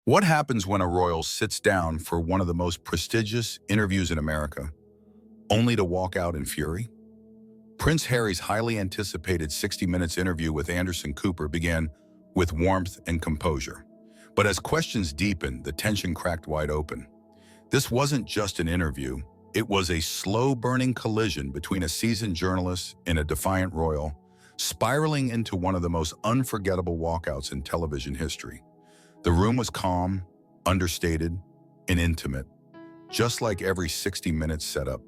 What happens when a royal sits down for one of the most prestigious interviews in America, only to walk out in fury? Prince Harry's highly anticipated 60 Minutes interview with Anderson Cooper began with warmth and composure. But as questions deepened, the tension cracked wide open. This wasn't just an interview, it was a slow-burning collision between a seasoned journalist and a defiant royal, spiraling into one of the most unforgettable walkouts in television history. The room was calm, understated, and intimate, just like every 60 Minutes setup.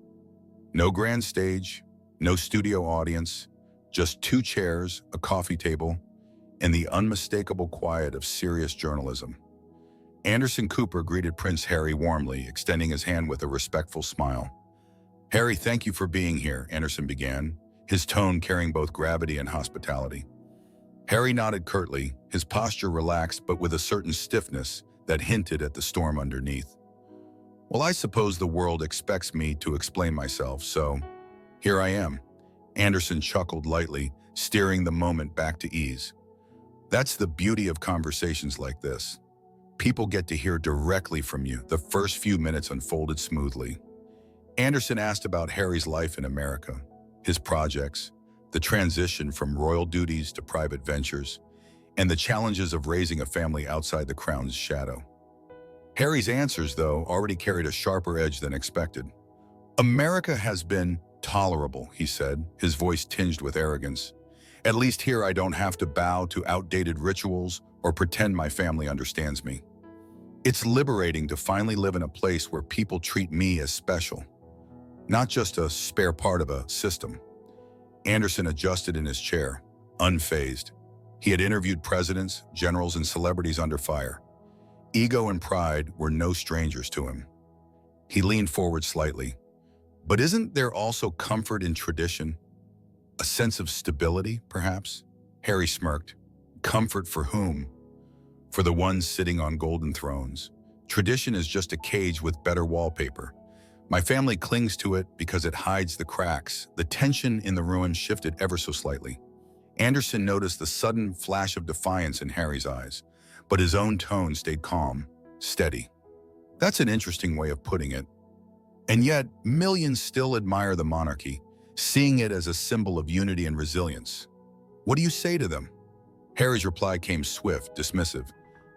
No grand stage, no studio audience, just two chairs, a coffee table, and the unmistakable quiet of serious journalism. Anderson Cooper greeted Prince Harry warmly, extending his hand with a respectful smile. "Harry, thank you for being here," Anderson began, his tone carrying both gravity and hospitality. Harry nodded curtly, his posture relaxed but with a certain stiffness that hinted at the storm underneath. "Well, I suppose the world expects me to explain myself, so here I am." Anderson chuckled lightly, steering the moment back to ease. "That's the beauty of conversations like this. People get to hear directly from you." The first few minutes unfolded smoothly. Anderson asked about Harry's life in America, his projects, the transition from royal duties to private ventures, and the challenges of raising a family outside the crown's shadow. Harry's answers, though, already carried a sharper edge than expected. "America has been tolerable," he said, his voice tinged with arrogance. "At least here I don't have to bow to outdated rituals or pretend my family understands me. It's liberating to finally live in a place where people treat me as special, not just a spare part of a system." Anderson adjusted in his chair, unfazed. He had interviewed presidents, generals, and celebrities under fire. Ego and pride were no strangers to him. He leaned forward slightly. "But isn't there also comfort in tradition? A sense of stability, perhaps?" Harry smirked. "Comfort for whom?" "For the ones sitting on golden thrones. Tradition is just a cage with better wallpaper. My family clings to it because it hides the cracks." The tension in the room shifted ever so slightly. Anderson noticed the sudden flash of defiance in Harry's eyes, but his own tone stayed calm, steady. "That's an interesting way of putting it. And yet, millions still admire the monarchy, seeing it as a symbol of unity and resilience. What do you say to them?" Harry's reply came swift, dismissive.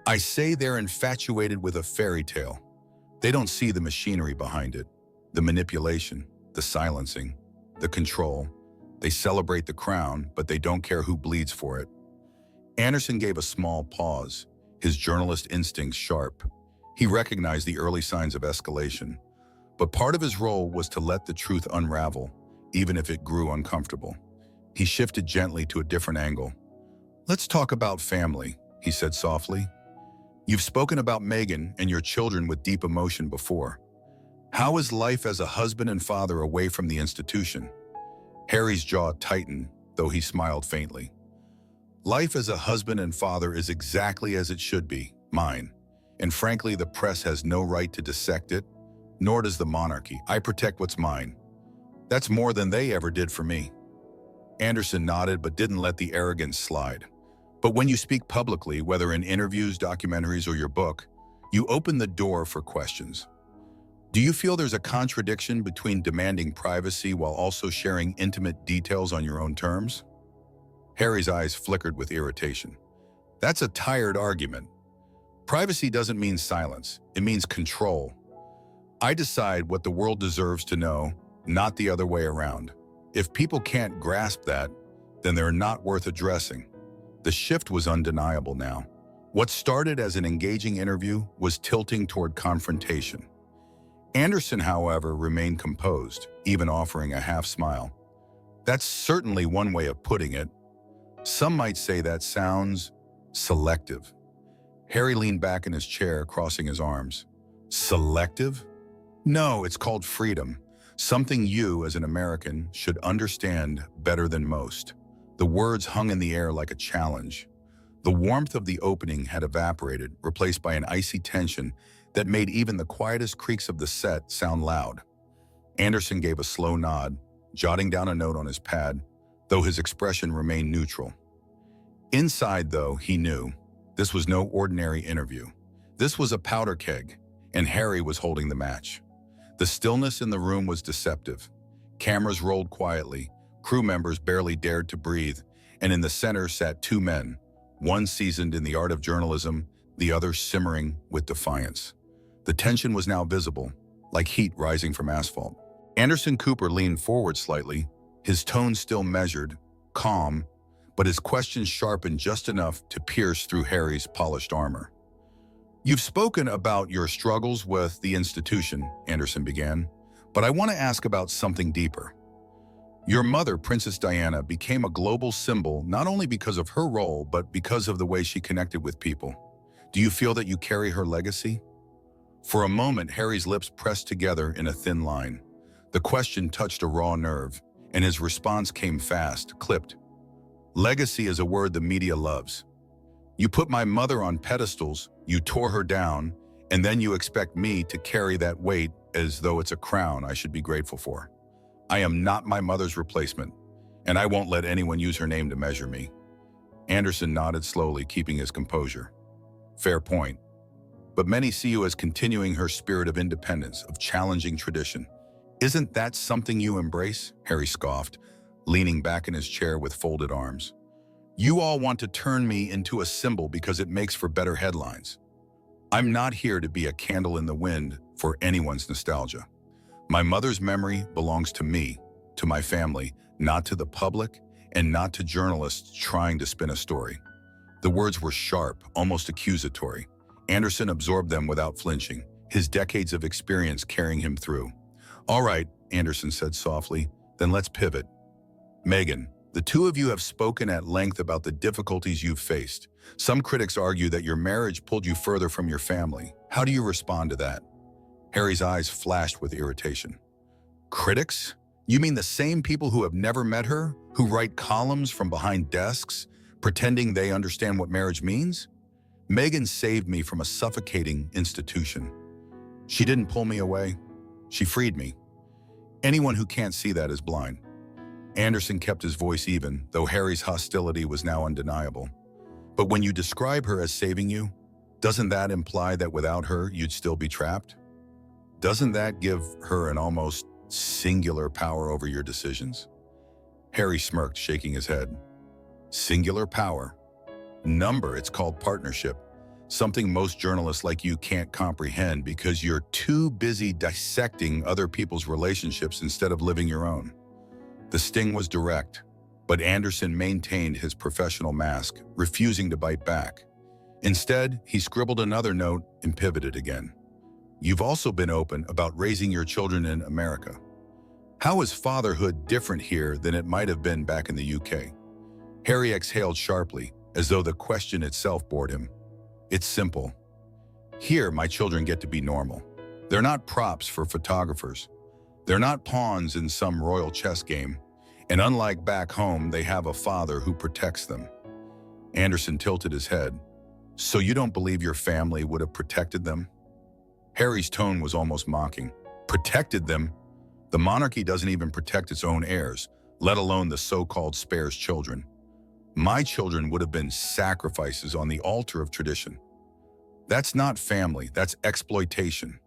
"I say they're infatuated with a fairy tale. They don't see the machinery behind it. The manipulation, the silencing, the control. They celebrate the crown, but they don't care who bleeds for it." Anderson gave a small pause, his journalist instincts sharp. He recognized the early signs of escalation, but part of his role was to let the truth unravel, even if it grew uncomfortable. He shifted gently to a different angle. "Let's talk about family," he said softly. "You've spoken about Meghan and your children with deep emotion before. How is life as a husband and father away from the institution?" Harry's jaw tightened, though he smiled faintly. "Life as a husband and father is exactly as it should be, mine. And frankly, the press has no right to dissect it, nor does the monarchy. I protect what's mine. That's more than they ever did for me." Anderson nodded but didn't let the arrogance slide. "But when you speak publicly, whether in interviews, documentaries, or your book, you open the door for questions. Do you feel there's a contradiction between demanding privacy while also sharing intimate details on your own terms?" Harry's eyes flickered with irritation. "That's a tired argument. Privacy doesn't mean silence, it means control. I decide what the world deserves to know, not the other way around. If people can't grasp that, then they're not worth addressing." The shift was undeniable now. What started as an engaging interview was tilting toward confrontation. Anderson, however, remained composed, even offering a half smile. "That's certainly one way of putting it. Some might say that sounds selective." Harry leaned back in his chair, crossing his arms. "Selective? No, it's called freedom. Something you, as an American, should understand better than most." The words hung in the air like a challenge. The warmth of the opening had evaporated, replaced by an icy tension that made even the quietest creaks of the set sound loud. Anderson gave a slow nod, jotting down a note on his pad, though his expression remained neutral. Inside, though, he knew this was no ordinary interview. This was a powder keg, and Harry was holding the match. The stillness in the room was deceptive. Cameras rolled quietly, crew members barely dared to breathe, and in the center sat two men, one seasoned in the art of journalism, the other simmering with defiance. The tension was now visible, like heat rising from asphalt. Anderson Cooper leaned forward slightly, his tone still measured, calm, but his questions sharpened just enough to pierce through Harry's polished armor. "You've spoken about your struggles with the institution," Anderson began, "but I want to ask about something deeper. Your mother, Princess Diana, became a global symbol not only because of her role, but because of the way she connected with people. Do you feel that you carry her legacy?" For a moment, Harry's lips pressed together in a thin line. The question touched a raw nerve, and his response came fast, clipped. "Legacy is a word the media loves. You put my mother on pedestals, you tore her down, and then you expect me to carry that weight as though it's a crown I should be grateful for. I am not my mother's replacement, and I won't let anyone use her name to measure me." Anderson nodded slowly, keeping his composure. "Fair point. But many see you as continuing her spirit of independence, of challenging tradition. Isn't that something you embrace?" Harry scoffed, leaning back in his chair with folded arms. "You all want to turn me into a symbol because it makes for better headlines. I'm not here to be a candle in the wind for anyone's nostalgia. My mother's memory belongs to me, to my family, not to the public, and not to journalists trying to spin a story." The words were sharp, almost accusatory. Anderson absorbed them without flinching, his decades of experience carrying him through. "All right," Anderson said softly, "then let's pivot. Meghan, the two of you have spoken at length about the difficulties you've faced. Some critics argue that your marriage pulled you further from your family. How do you respond to that?" Harry's eyes flashed with irritation. "Critics? You mean the same people who have never met her, who write columns from behind desks, pretending they understand what marriage means? Meghan saved me from a suffocating institution. She didn't pull me away. She freed me. Anyone who can't see that is blind." Anderson kept his voice even, though Harry's hostility was now undeniable. "But when you describe her as saving you, doesn't that imply that without her, you'd still be trapped? Doesn't that give her an almost singular power over your decisions?" Harry smirked, shaking his head. "Singular power? Number, it's called partnership. Something most journalists like you can't comprehend because you're too busy dissecting other people's relationships instead of living your own." The sting was direct, but Anderson maintained his professional mask, refusing to bite back. Instead, he scribbled another note and pivoted again. "You've also been open about raising your children in America. How is fatherhood different here than it might have been back in the UK?" Harry exhaled sharply, as though the question itself bored him. "It's simple. Here, my children get to be normal. They're not props for photographers. They're not pawns in some royal chess game. And unlike back home, they have a father who protects them." Anderson tilted his head. "So you don't believe your family would have protected them?" Harry's tone was almost mocking. "Protected them? The monarchy doesn't even protect its own heirs, let alone the so-called spare's children. My children would have been sacrifices on the altar of tradition. That's not family, that's exploitation."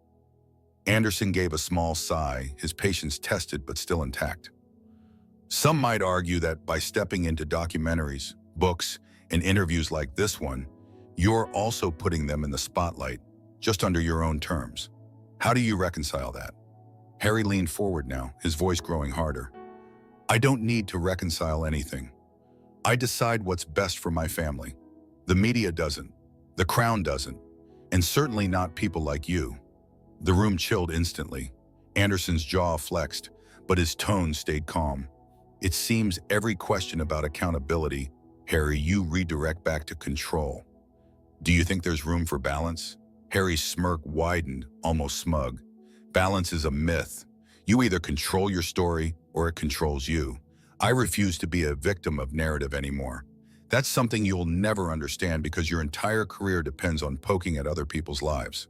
Anderson gave a small sigh, his patience tested but still intact. "Some might argue that by stepping into documentaries, books, and interviews like this one, you're also putting them in the spotlight, just under your own terms. How do you reconcile that?" Harry leaned forward now, his voice growing harder. "I don't need to reconcile anything. I decide what's best for my family. The media doesn't. The Crown doesn't. And certainly not people like you." The room chilled instantly. Anderson's jaw flexed, but his tone stayed calm. "It seems every question about accountability, Harry, you redirect back to control. Do you think there's room for balance?" Harry's smirk widened, almost smug. "Balance is a myth. You either control your story or it controls you. I refuse to be a victim of narrative anymore. That's something you'll never understand because your entire career depends on poking at other people's lives."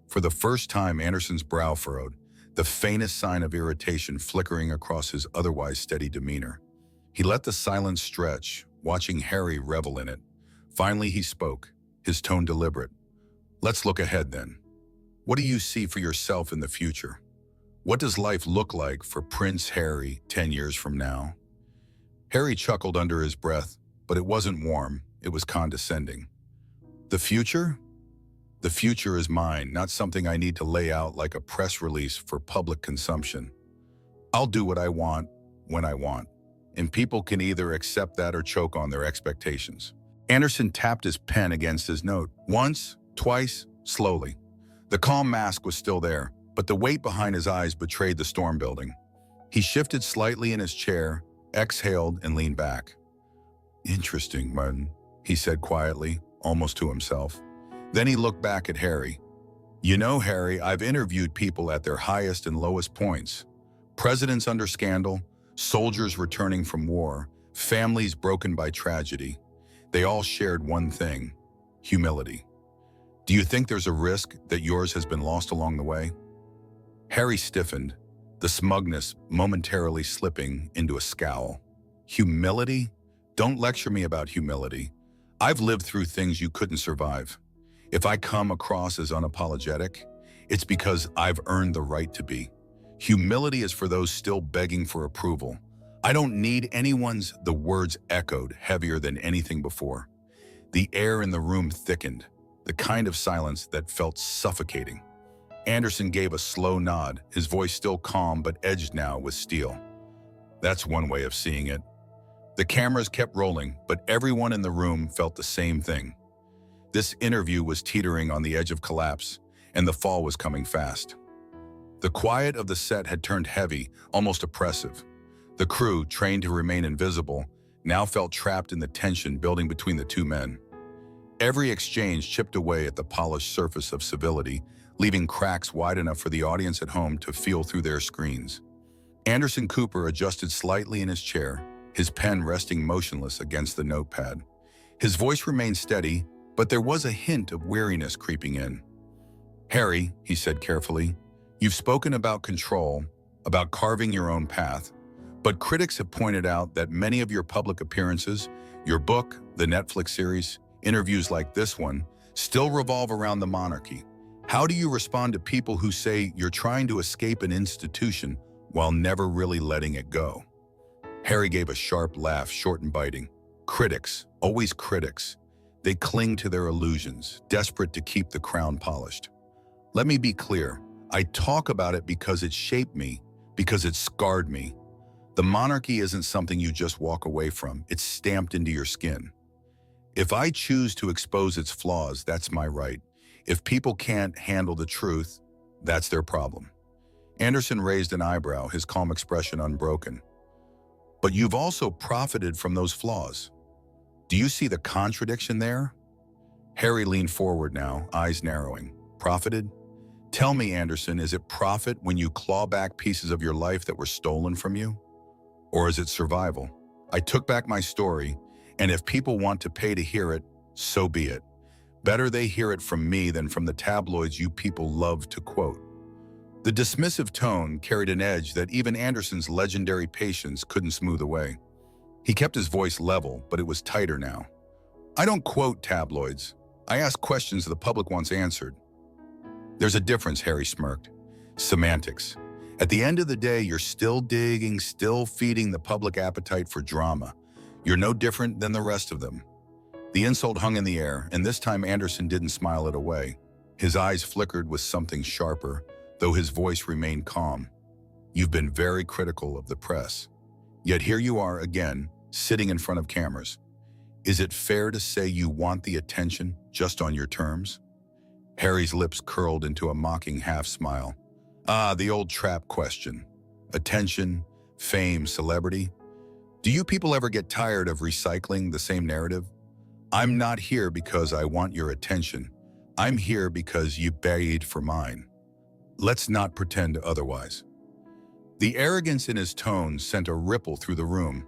For the first time, Anderson's brow furrowed, the faintest sign of irritation flickering across his otherwise steady demeanor. He let the silence stretch, watching Harry revel in it. Finally, he spoke, his tone deliberate. Let's look ahead then. What do you see for yourself in the future? What does life look like for Prince Harry 10 years from now? Harry chuckled under his breath, but it wasn't warm, it was condescending. The future? The future is mine, not something I need to lay out like a press release for public consumption. I'll do what I want, when I want, and people can either accept that or choke on their expectations. Anderson tapped his pen against his note. Once, twice, slowly. The calm mask was still there, but the weight behind his eyes betrayed the storm building. He shifted slightly in his chair, exhaled, and leaned back. Interesting, Martin, he said quietly, almost to himself. Then he looked back at Harry. You know, Harry, I've interviewed people at their highest and lowest points. Presidents under scandal, soldiers returning from war, families broken by tragedy. They all shared one thing: humility. Do you think there's a risk that yours has been lost along the way? Harry stiffened, the smugness momentarily slipping into a scowl. Humility? Don't lecture me about humility. I've lived through things you couldn't survive. If I come across as unapologetic, it's because I've earned the right to be. Humility is for those still begging for approval. I don't need anyone's. The words echoed heavier than anything before. The air in the room thickened, the kind of silence that felt suffocating. Anderson gave a slow nod, his voice still calm but edged now with steel. That's one way of seeing it. The cameras kept rolling, but everyone in the room felt the same thing. This interview was teetering on the edge of collapse, and the fall was coming fast. The quiet of the set had turned heavy, almost oppressive. The crew, trained to remain invisible, now felt trapped in the tension building between the two men. Every exchange chipped away at the polished surface of civility, leaving cracks wide enough for the audience at home to feel through their screens. Anderson Cooper adjusted slightly in his chair, his pen resting motionless against the notepad. His voice remained steady, but there was a hint of weariness creeping in. Harry, he said carefully, you've spoken about control, about carving your own path, but critics have pointed out that many of your public appearances, your book, the Netflix series, interviews like this one, still revolve around the monarchy. How do you respond to people who say you're trying to escape an institution while never really letting it go? Harry gave a sharp laugh, short and biting. Critics, always critics. They cling to their illusions, desperate to keep the crown polished. Let me be clear. I talk about it because it shaped me, because it scarred me. The monarchy isn't something you just walk away from. It's stamped into your skin. If I choose to expose its flaws, that's my right. If people can't handle the truth, that's their problem. Anderson raised an eyebrow, his calm expression unbroken. But you've also profited from those flaws. Do you see the contradiction there? Harry leaned forward now, eyes narrowing. Profited? Tell me, Anderson, is it profit when you claw back pieces of your life that were stolen from you? Or is it survival? I took back my story, and if people want to pay to hear it, so be it. Better they hear it from me than from the tabloids you people love to quote. The dismissive tone carried an edge that even Anderson's legendary patience couldn't smooth away. He kept his voice level, but it was tighter now. I don't quote tabloids. I ask questions the public wants answered. There's a difference, Harry smirked. Semantics. At the end of the day, you're still digging, still feeding the public appetite for drama. You're no different than the rest of them. The insult hung in the air, and this time Anderson didn't smile it away. His eyes flickered with something sharper, though his voice remained calm. You've been very critical of the press. Yet here you are again, sitting in front of cameras. Is it fair to say you want the attention just on your terms? Harry's lips curled into a mocking half-smile. Ah, the old trap question. Attention, fame, celebrity. Do you people ever get tired of recycling the same narrative? I'm not here because I want your attention. I'm here because you paid for mine. Let's not pretend otherwise. The arrogance in his tone sent a ripple through the room.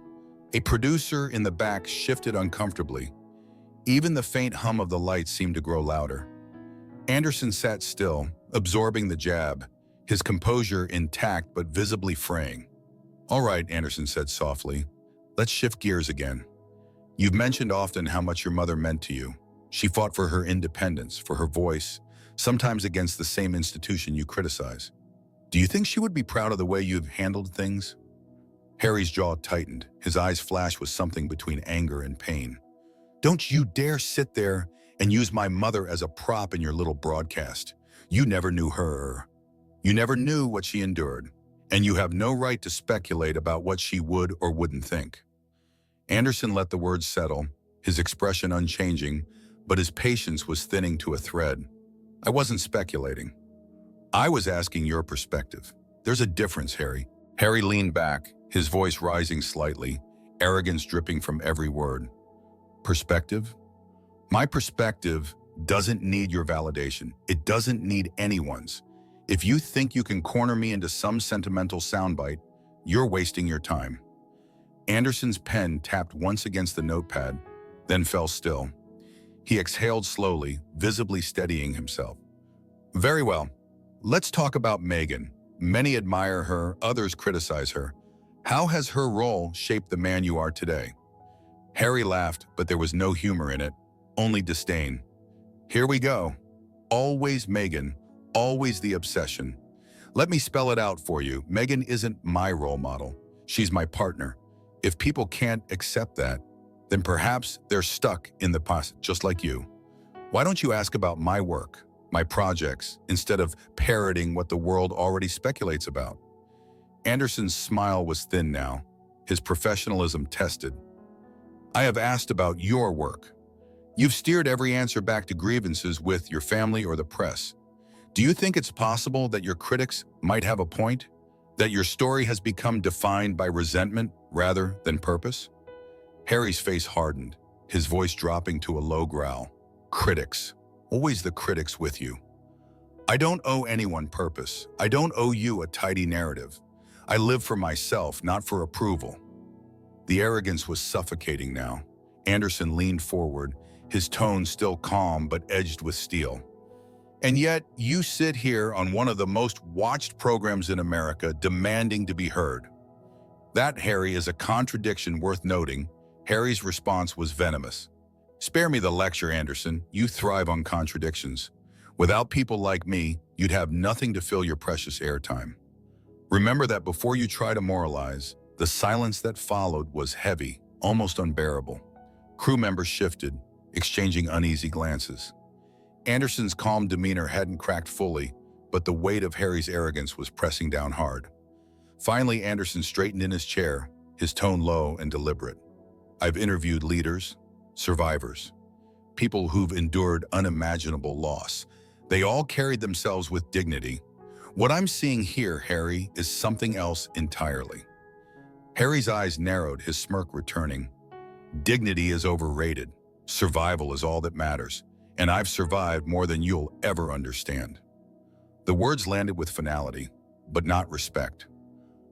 A producer in the back shifted uncomfortably. Even the faint hum of the lights seemed to grow louder. Anderson sat still, absorbing the jab, his composure intact but visibly fraying. All right, Anderson said softly. Let's shift gears again. You've mentioned often how much your mother meant to you. She fought for her independence, for her voice, sometimes against the same institution you criticize. Do you think she would be proud of the way you've handled things? Harry's jaw tightened. His eyes flashed with something between anger and pain. Don't you dare sit there and use my mother as a prop in your little broadcast. You never knew her. You never knew what she endured, and you have no right to speculate about what she would or wouldn't think. Anderson let the words settle, his expression unchanging, but his patience was thinning to a thread. I wasn't speculating. I was asking your perspective. There's a difference, Harry. Harry leaned back, his voice rising slightly, arrogance dripping from every word. Perspective? My perspective doesn't need your validation. It doesn't need anyone's. If you think you can corner me into some sentimental soundbite, you're wasting your time. Anderson's pen tapped once against the notepad, then fell still. He exhaled slowly, visibly steadying himself. Very well. Let's talk about Meghan. Many admire her, others criticize her. How has her role shaped the man you are today? Harry laughed, but there was no humor in it, only disdain. Here we go. Always Meghan, always the obsession. Let me spell it out for you. Meghan isn't my role model. She's my partner. If people can't accept that, then perhaps they're stuck in the past, just like you. Why don't you ask about my work, my projects, instead of parroting what the world already speculates about? Anderson's smile was thin now, his professionalism tested. I have asked about your work. You've steered every answer back to grievances with your family or the press. Do you think it's possible that your critics might have a point? That your story has become defined by resentment rather than purpose? Harry's face hardened, his voice dropping to a low growl. Critics. Always the critics with you. I don't owe anyone purpose. I don't owe you a tidy narrative. I live for myself, not for approval. The arrogance was suffocating now. Anderson leaned forward, his tone still calm but edged with steel. And yet, you sit here on one of the most watched programs in America demanding to be heard. That, Harry, is a contradiction worth noting. Harry's response was venomous. Spare me the lecture, Anderson. You thrive on contradictions. Without people like me, you'd have nothing to fill your precious airtime. Remember that before you try to moralize, the silence that followed was heavy, almost unbearable. Crew members shifted, exchanging uneasy glances. Anderson's calm demeanor hadn't cracked fully, but the weight of Harry's arrogance was pressing down hard. Finally, Anderson straightened in his chair, his tone low and deliberate. I've interviewed leaders, survivors, people who've endured unimaginable loss. They all carried themselves with dignity. What I'm seeing here, Harry, is something else entirely. Harry's eyes narrowed, his smirk returning. Dignity is overrated. Survival is all that matters. And I've survived more than you'll ever understand. The words landed with finality, but not respect.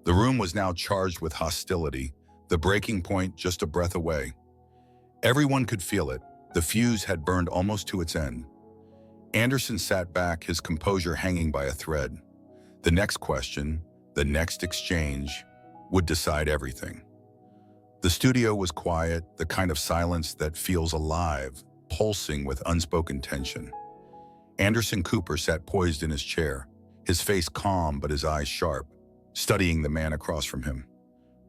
The room was now charged with hostility, the breaking point just a breath away. Everyone could feel it. The fuse had burned almost to its end. Anderson sat back, his composure hanging by a thread. The next question, the next exchange, would decide everything. The studio was quiet, the kind of silence that feels alive, pulsing with unspoken tension. Anderson Cooper sat poised in his chair, his face calm but his eyes sharp, studying the man across from him.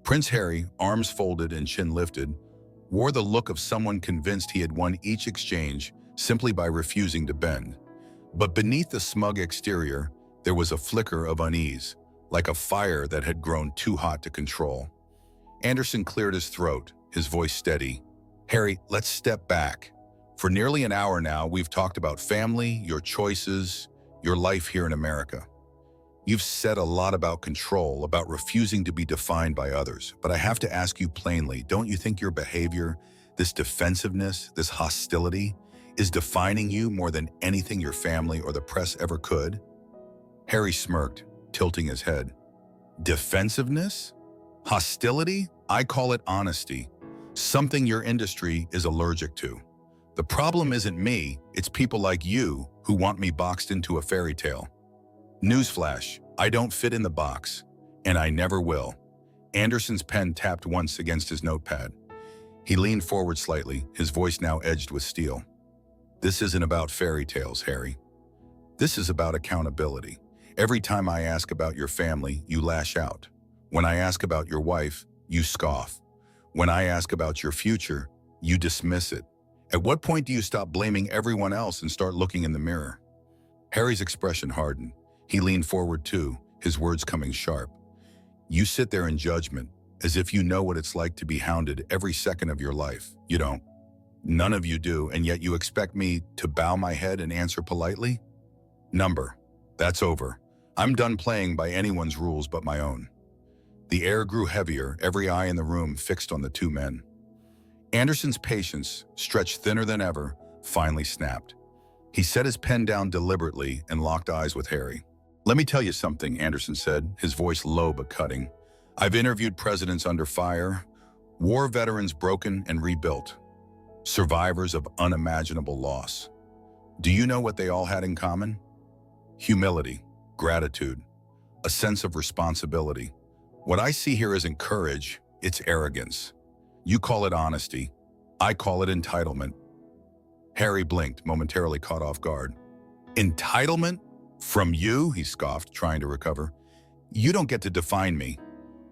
Prince Harry, arms folded and chin lifted, wore the look of someone convinced he had won each exchange simply by refusing to bend. But beneath the smug exterior, there was a flicker of unease, like a fire that had grown too hot to control. Anderson cleared his throat, his voice steady. Harry, let's step back. For nearly an hour now, we've talked about family, your choices, your life here in America. You've said a lot about control, about refusing to be defined by others. But I have to ask you plainly, don't you think your behavior, this defensiveness, this hostility, is defining you more than anything your family or the press ever could? Harry smirked, tilting his head. Defensiveness? Hostility? I call it honesty. Something your industry is allergic to. The problem isn't me, it's people like you who want me boxed into a fairy tale. Newsflash, I don't fit in the box, and I never will. Anderson's pen tapped once against his notepad. He leaned forward slightly, his voice now edged with steel. This isn't about fairy tales, Harry. This is about accountability. Every time I ask about your family, you lash out. When I ask about your wife, you scoff. When I ask about your future, you dismiss it. At what point do you stop blaming everyone else and start looking in the mirror? Harry's expression hardened. He leaned forward too, his words coming sharp. You sit there in judgment, as if you know what it's like to be hounded every second of your life. You don't. None of you do, and yet you expect me to bow my head and answer politely? Number. That's over. I'm done playing by anyone's rules but my own. The air grew heavier, every eye in the room fixed on the two men. Anderson's patience, stretched thinner than ever, finally snapped. He set his pen down deliberately and locked eyes with Harry. Let me tell you something, Anderson said, his voice low but cutting. I've interviewed presidents under fire, war veterans broken and rebuilt, survivors of unimaginable loss. Do you know what they all had in common? Humility, gratitude, a sense of responsibility. What I see here isn't courage, it's arrogance. You call it honesty, I call it entitlement. Harry blinked, momentarily caught off guard. Entitlement? From you? He scoffed, trying to recover. You don't get to define me.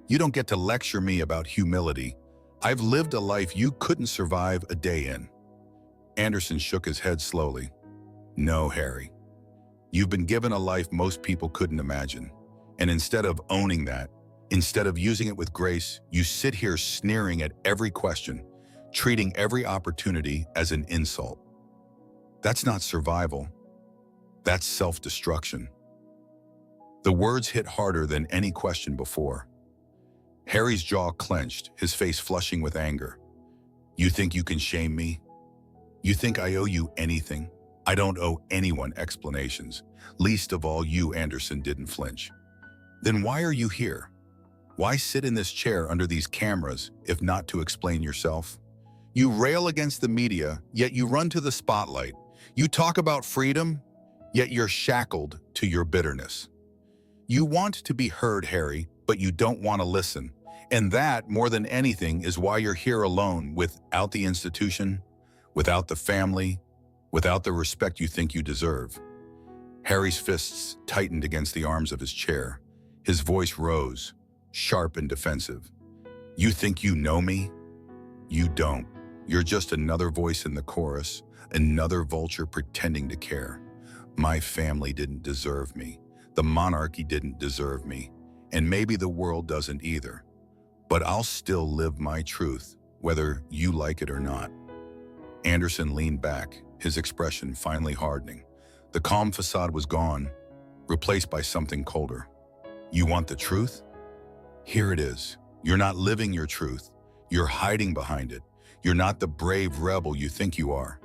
You don't get to lecture me about humility. I've lived a life you couldn't survive a day in. Anderson shook his head slowly. No, Harry. You've been given a life most people couldn't imagine. And instead of owning that, instead of using it with grace, you sit here sneering at every question, treating every opportunity as an insult. That's not survival. That's self-destruction. The words hit harder than any question before. Harry's jaw clenched, his face flushing with anger. You think you can shame me? You think I owe you anything? I don't owe anyone explanations. Least of all you, Anderson didn't flinch. Then why are you here? Why sit in this chair under these cameras, if not to explain yourself? You rail against the media, yet you run to the spotlight. You talk about freedom, yet you're shackled to your bitterness. You want to be heard, Harry, but you don't want to listen. And that, more than anything, is why you're here alone, without the institution, without the family, without the respect you think you deserve. Harry's fists tightened against the arms of his chair. His voice rose, sharp and defensive. You think you know me? You don't. You're just another voice in the chorus, another vulture pretending to care. My family didn't deserve me. The monarchy didn't deserve me. And maybe the world doesn't either. But I'll still live my truth, whether you like it or not. Anderson leaned back, his expression finally hardening. The calm facade was gone, replaced by something colder. You want the truth? Here it is. You're not living your truth. You're hiding behind it. You're not the brave rebel you think you are.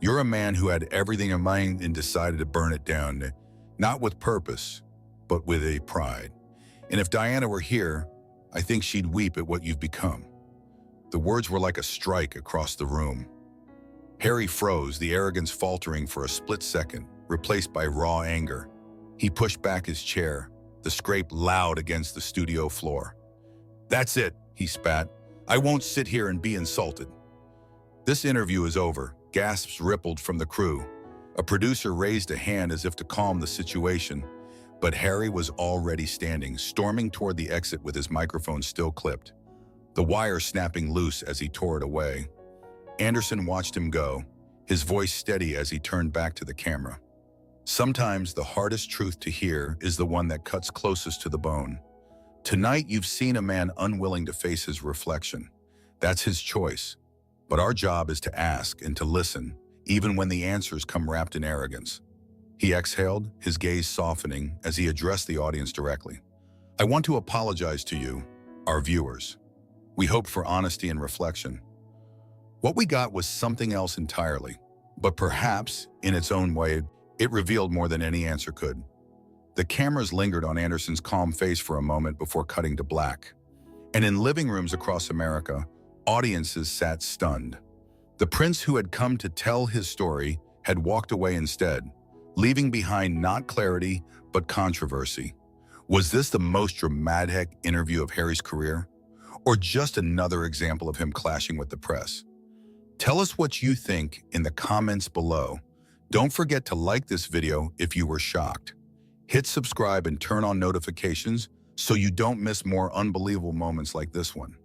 You're a man who had everything in mind and decided to burn it down, not with purpose, but with a pride. And if Diana were here, I think she'd weep at what you've become. The words were like a strike across the room. Harry froze, the arrogance faltering for a split second, replaced by raw anger. He pushed back his chair, the scrape loud against the studio floor. That's it, he spat. I won't sit here and be insulted. This interview is over. Gasps rippled from the crew. A producer raised a hand as if to calm the situation, but Harry was already standing, storming toward the exit with his microphone still clipped, the wire snapping loose as he tore it away. Anderson watched him go, his voice steady as he turned back to the camera. Sometimes the hardest truth to hear is the one that cuts closest to the bone. Tonight you've seen a man unwilling to face his reflection. That's his choice. But our job is to ask and to listen, even when the answers come wrapped in arrogance. He exhaled, his gaze softening as he addressed the audience directly. I want to apologize to you, our viewers. We hoped for honesty and reflection. What we got was something else entirely, but perhaps, in its own way, it revealed more than any answer could. The cameras lingered on Anderson's calm face for a moment before cutting to black. And in living rooms across America, audiences sat stunned. The prince who had come to tell his story had walked away instead, leaving behind not clarity, but controversy. Was this the most dramatic interview of Harry's career? Or just another example of him clashing with the press? Tell us what you think in the comments below. Don't forget to like this video if you were shocked. Hit subscribe and turn on notifications so you don't miss more unbelievable moments like this one.